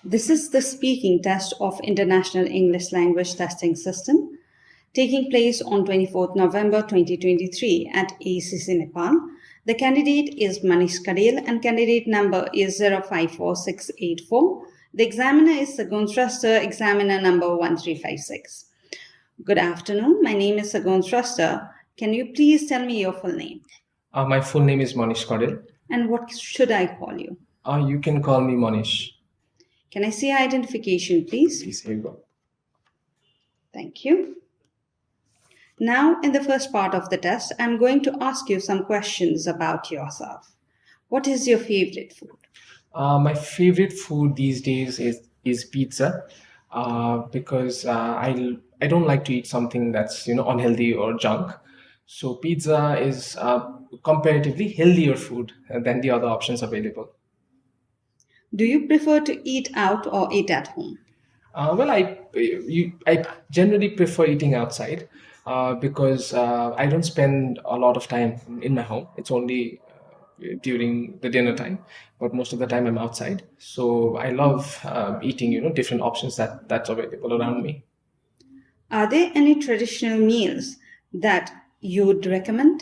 This is the speaking test of International English Language Testing System taking place on 24th November 2023 at AECC Nepal. The candidate is Manish Kadel and candidate number is 054684. The examiner is Sagun Thruster, examiner number 1356. Good afternoon. My name is Sagun Thruster. Can you please tell me your full name? My full name is Manish Kadel. And what should I call you? You can call me Manish. Can I see your identification, please? Please, here you go. Thank you. Now, in the first part of the test, I'm going to ask you some questions about yourself. What is your favorite food? My favorite food these days is pizza, because I don't like to eat something that's unhealthy or junk. So pizza is comparatively healthier food than the other options available. Do you prefer to eat out or eat at home? Well, I generally prefer eating outside because I don't spend a lot of time in my home. It's only during the dinner time, but most of the time I'm outside. So I love eating, different options that's available around me. Are there any traditional meals that you would recommend?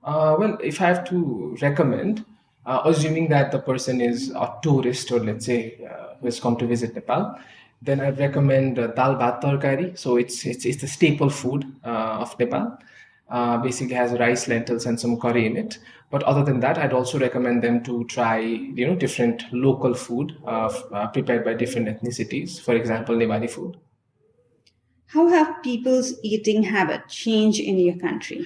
Well, if I have to recommend, assuming that the person is a tourist or let's say who has come to visit Nepal, then I'd recommend dal bhat tarkari. So it's the staple food of Nepal. Basically has rice, lentils, and some curry in it. But other than that, I'd also recommend them to try different local food prepared by different ethnicities. For example, Nepali food. How have people's eating habit changed in your country?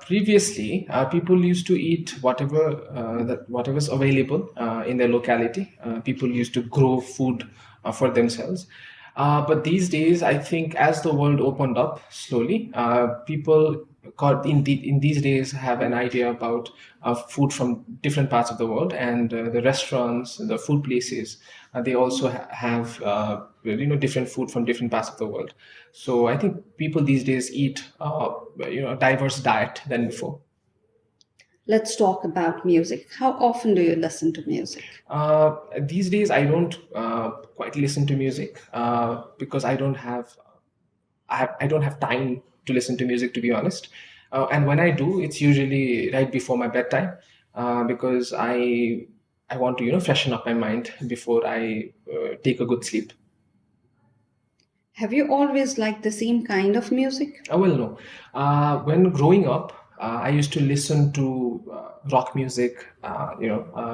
Previously, people used to eat whatever's available in their locality. People used to grow food for themselves. But these days, I think as the world opened up slowly, people in these days have an idea about food from different parts of the world, and the restaurants, the food places, they also have different food from different parts of the world. So I think people these days eat a diverse diet than before. Let's talk about music. How often do you listen to music? These days, I don't quite listen to music because I don't have time to listen to music, to be honest. And when I do, it's usually right before my bedtime because I want to freshen up my mind before I take a good sleep. Have you always liked the same kind of music? Well, no. When growing up, I used to listen to rock music,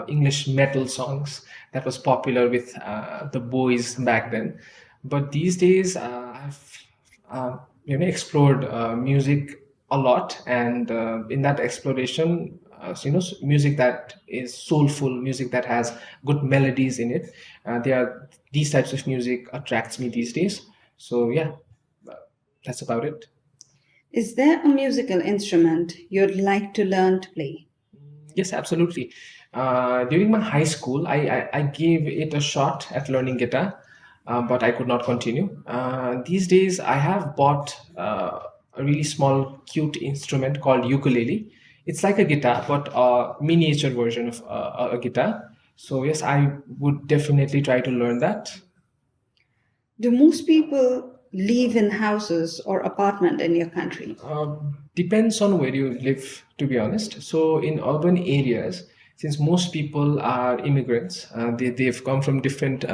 English metal songs that was popular with the boys back then. But these days, I've explored music a lot, and in that exploration, music that is soulful, music that has good melodies in it. These types of music attracts me these days. So yeah, that's about it. Is there a musical instrument you'd like to learn to play? Yes, absolutely. During my high school, I gave it a shot at learning guitar, but I could not continue. These days, I have bought a really small, cute instrument called ukulele. It's like a guitar, but a miniature version of a guitar. So yes, I would definitely try to learn that. Do most people live in houses or apartment in your country? Depends on where you live, to be honest. So in urban areas, since most people are immigrants, they've come from different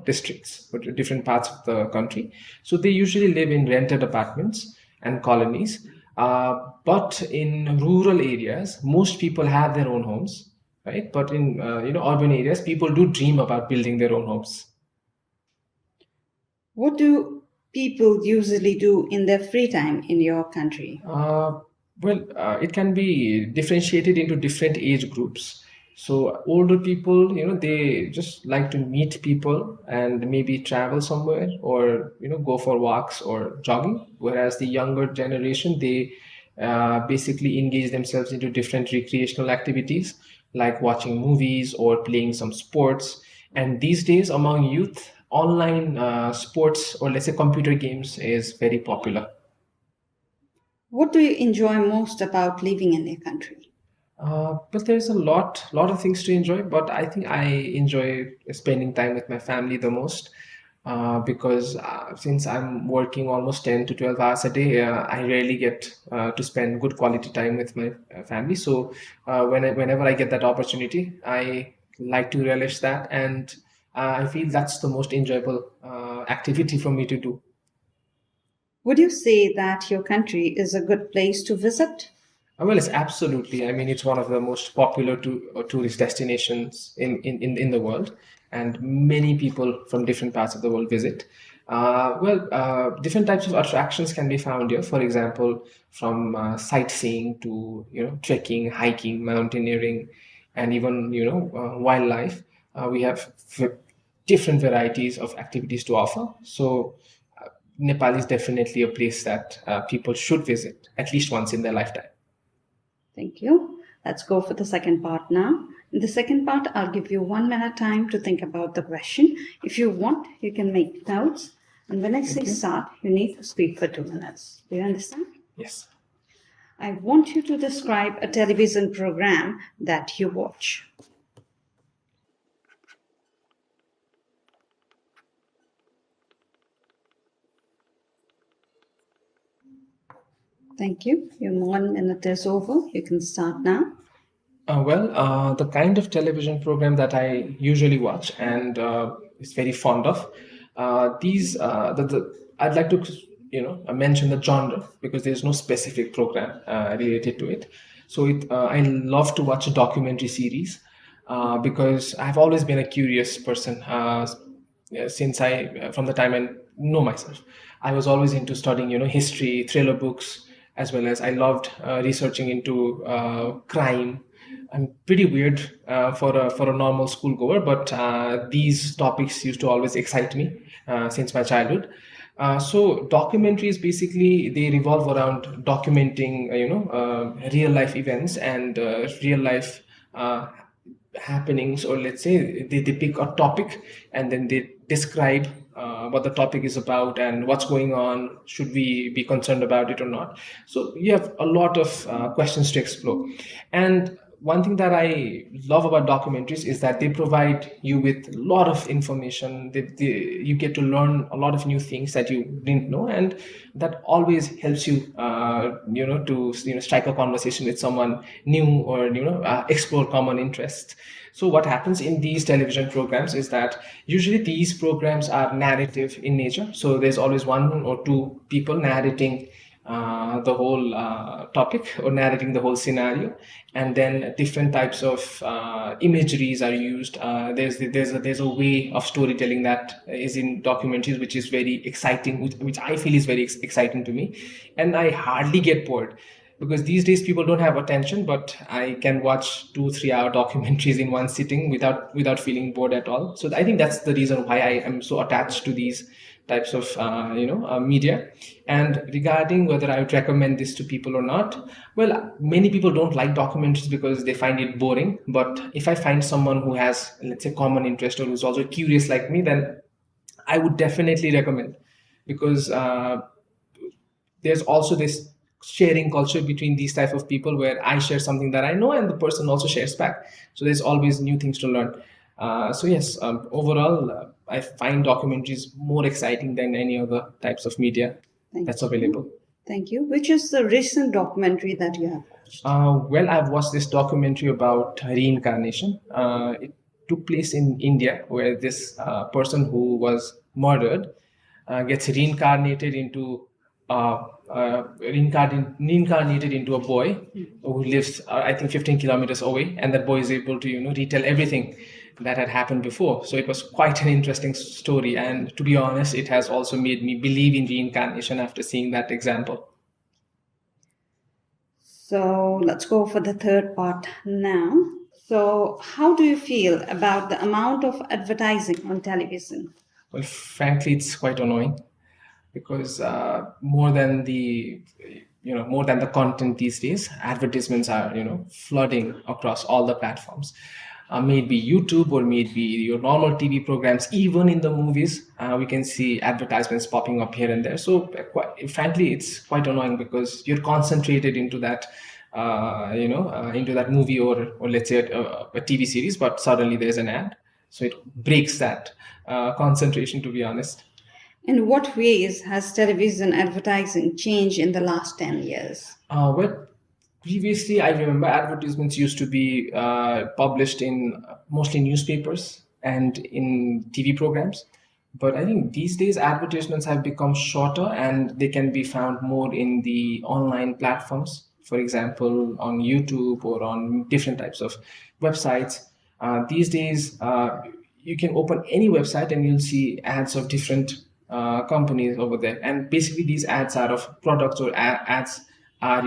districts or different parts of the country. So they usually live in rented apartments and colonies. But in rural areas, most people have their own homes, right? But in urban areas, people do dream about building their own homes. What do people usually do in their free time in your country? It can be differentiated into different age groups. So older people, they just like to meet people and maybe travel somewhere or, go for walks or jogging. Whereas the younger generation, they basically engage themselves into different recreational activities like watching movies or playing some sports. And these days among youth, online sports or let's say computer games is very popular. What do you enjoy most about living in your country? But there's a lot of things to enjoy. But I think I enjoy spending time with my family the most, because since I'm working almost 10 to 12 hours a day, I rarely get to spend good quality time with my family. So whenever I get that opportunity, I like to relish that, and I feel that's the most enjoyable activity for me to do. Would you say that your country is a good place to visit? Well, it's absolutely. I mean, it's one of the most popular tourist destinations in the world, and many people from different parts of the world visit. Different types of attractions can be found here. For example, from sightseeing to trekking, hiking, mountaineering, and even wildlife. We have different varieties of activities to offer. So, Nepal is definitely a place that people should visit at least once in their lifetime. Thank you. Let's go for the second part now. In the second part, I'll give you 1 minute time to think about the question. If you want, you can make notes. And when I say start, you need to speak for 2 minutes. Do you understand? Yes. I want you to describe a television program that you watch. Thank you. Your 1 minute is over. You can start now. The kind of television program that I usually watch and is very fond of, I'd like to mention the genre because there's no specific program related to it. So I love to watch a documentary series because I've always been a curious person. Since from the time I know myself, I was always into studying history, thriller books, as well as I loved researching into crime. I'm pretty weird for a normal schoolgoer, but these topics used to always excite me since my childhood. So documentaries basically they revolve around documenting real life events and real life happenings, or let's say they pick a topic and then they describe what the topic is about and what's going on, should we be concerned about it or not. So you have a lot of questions to explore. And one thing that I love about documentaries is that they provide you with a lot of information. You get to learn a lot of new things that you didn't know, and that always helps you, to strike a conversation with someone new, or explore common interests. So what happens in these television programs is that usually these programs are narrative in nature. So there's always one or two people narrating the whole topic, or narrating the whole scenario, and then different types of imageries are used. There's a way of storytelling that is in documentaries which is very exciting, which I feel is very exciting to me, and I hardly get bored because these days people don't have attention, but I can watch 2 3 hour documentaries in one sitting without feeling bored at all. So I think that's the reason why I am so attached to these types of media. And regarding whether I would recommend this to people or not, well, many people don't like documentaries because they find it boring. But if I find someone who has, let's say, common interest or who's also curious like me, then I would definitely recommend, because there's also this sharing culture between these type of people where I share something that I know and the person also shares back. So there's always new things to learn. So yes, overall, I find documentaries more exciting than any other types of media that's available. Thank you. Which is the recent documentary that you have watched? I've watched this documentary about reincarnation. It took place in India, where this person who was murdered gets reincarnated into a boy who lives, I think, 15 kilometers away, and that boy is able to retell everything that had happened before. So it was quite an interesting story, and to be honest, it has also made me believe in reincarnation after seeing that example. So let's go for the third part now. So, how do you feel about the amount of advertising on television? Well, frankly, it's quite annoying, because more than the content these days, advertisements are flooding across all the platforms. May it be YouTube, or may it be your normal TV programs. Even in the movies, we can see advertisements popping up here and there. So frankly, it's quite annoying because you're concentrated into that into that movie or let's say a TV series, but suddenly there's an ad. So it breaks that concentration, to be honest. In what ways has television advertising changed in the last 10 years? Well, previously, I remember advertisements used to be published in mostly newspapers and in TV programs. But I think these days advertisements have become shorter and they can be found more in the online platforms. For example, on YouTube or on different types of websites. These days, you can open any website and you'll see ads of different companies over there. And basically, these ads are of products or ads are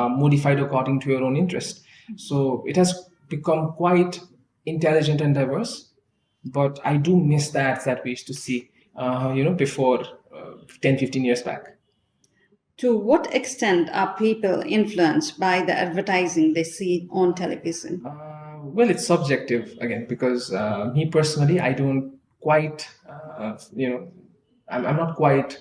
modified according to your own interest. So it has become quite intelligent and diverse, but I do miss the ads that we used to see before 10-15 years back. To what extent are people influenced by the advertising they see on television? Well, it's subjective again, because me personally, I don't quite I'm not quite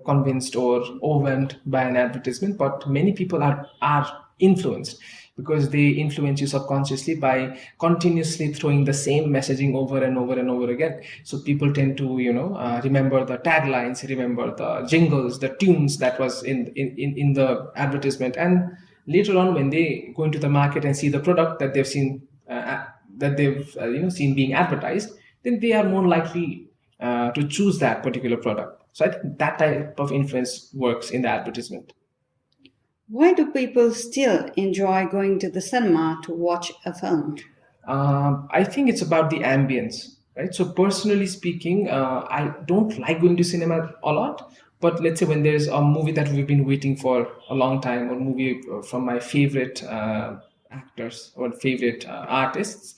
convinced or overwhelmed by an advertisement, but many people are influenced because they influence you subconsciously by continuously throwing the same messaging over and over and over again. So people tend to remember the taglines, remember the jingles, the tunes that was in the advertisement, and later on when they go into the market and see the product that they've seen seen being advertised, then they are more likely to choose that particular product. So I think that type of influence works in the advertisement. Why do people still enjoy going to the cinema to watch a film? I think it's about the ambience, right? So personally speaking, I don't like going to cinema a lot, but let's say when there's a movie that we've been waiting for a long time, or movie from my favorite actors or favorite artists,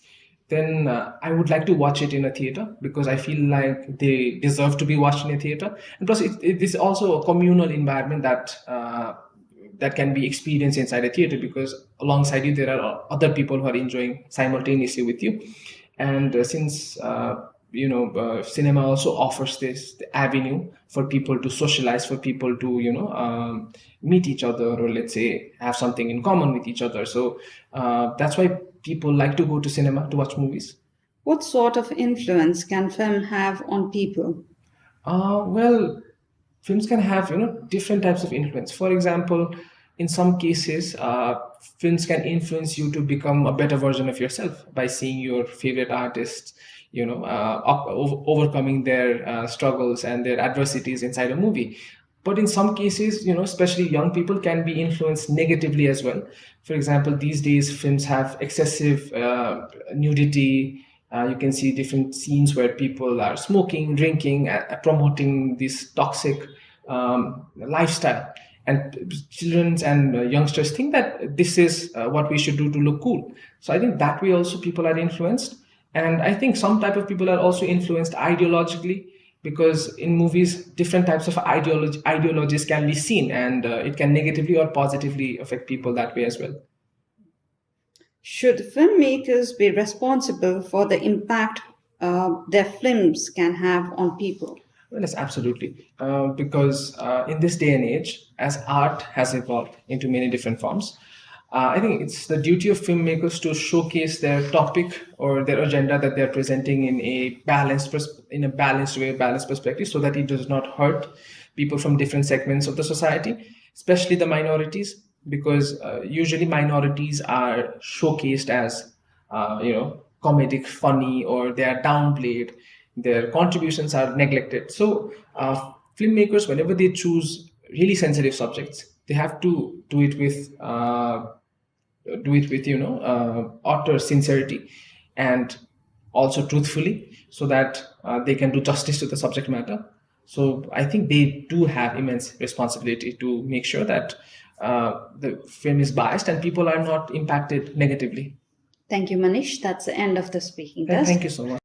then I would like to watch it in a theater because I feel like they deserve to be watched in a theater. And plus, it is also a communal environment that can be experienced inside a theater, because alongside you there are other people who are enjoying simultaneously with you. And since cinema also offers this avenue for people to socialize, for people to meet each other, or let's say have something in common with each other. So that's why people like to go to cinema to watch movies. What sort of influence can film have on people? Well, films can have different types of influence. For example, in some cases, films can influence you to become a better version of yourself by seeing your favorite artists overcoming their struggles and their adversities inside a movie. But in some cases, especially young people can be influenced negatively as well. For example, these days films have excessive nudity. You can see different scenes where people are smoking, drinking, promoting this toxic lifestyle. And children and youngsters think that this is what we should do to look cool. So I think that way also people are influenced. And I think some type of people are also influenced ideologically, because in movies, different types of ideologies can be seen, and it can negatively or positively affect people that way as well. Should filmmakers be responsible for the impact their films can have on people? Well, yes, absolutely. Because in this day and age, as art has evolved into many different forms, I think it's the duty of filmmakers to showcase their topic or their agenda that they're presenting in a balanced way, balanced perspective, so that it does not hurt people from different segments of the society, especially the minorities, because usually minorities are showcased as comedic, funny, or they are downplayed. Their contributions are neglected. So filmmakers, whenever they choose really sensitive subjects, they have to do it with utter sincerity and also truthfully, so that they can do justice to the subject matter. So I think they do have immense responsibility to make sure that the film is biased and people are not impacted negatively. Thank you, Manish. That's the end of the speaking test. Thank you so much.